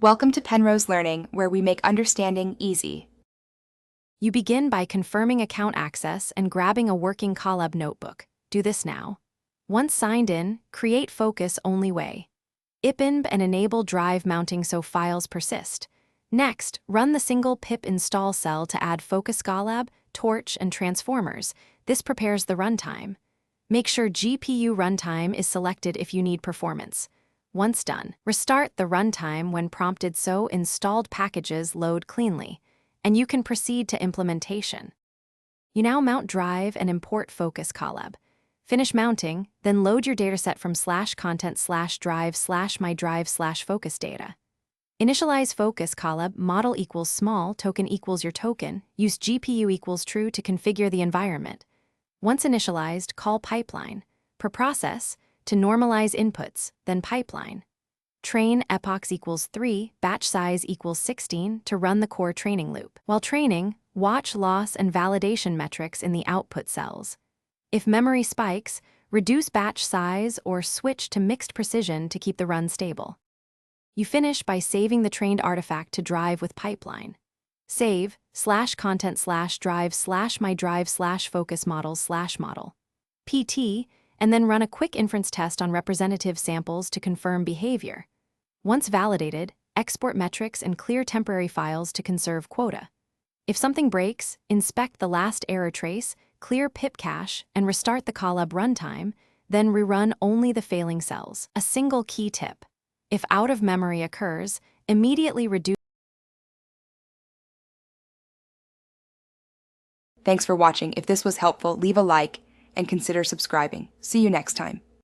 Welcome to Penrose Learning, where we make understanding easy. You begin by confirming account access and grabbing a working Colab notebook. Do this now. Once signed in, create Focus Only Way. IPINB and enable drive mounting so files persist. Next, run the single pip install cell to add Focus Colab, Torch, and Transformers. This prepares the runtime. Make sure GPU runtime is selected if you need performance. Once done, restart the runtime when prompted so installed packages load cleanly, and you can proceed to implementation. You now mount Drive and import Focus Colab. Finish mounting, then load your dataset from /content/drive/my drive/focus data. Initialize Focus Colab model equals small, token equals your token, use GPU equals true to configure the environment. Once initialized, call pipeline. Per process, to normalize inputs, then pipeline. Train epochs equals 3, batch size equals 16 to run the core training loop. While training, watch loss and validation metrics in the output cells. If memory spikes, reduce batch size or switch to mixed precision to keep the run stable. You finish by saving the trained artifact to Drive with pipeline. Save /content/drive/my drive/focus models/model. PT, and then run a quick inference test on representative samples to confirm behavior. Once validated, export metrics and clear temporary files to conserve quota. If something breaks, inspect the last error trace, clear pip cache, and restart the Colab runtime, then rerun only the failing cells. A single key tip: if out of memory occurs, immediately reduce. Thanks for watching. If this was helpful, leave a like and consider subscribing. See you next time.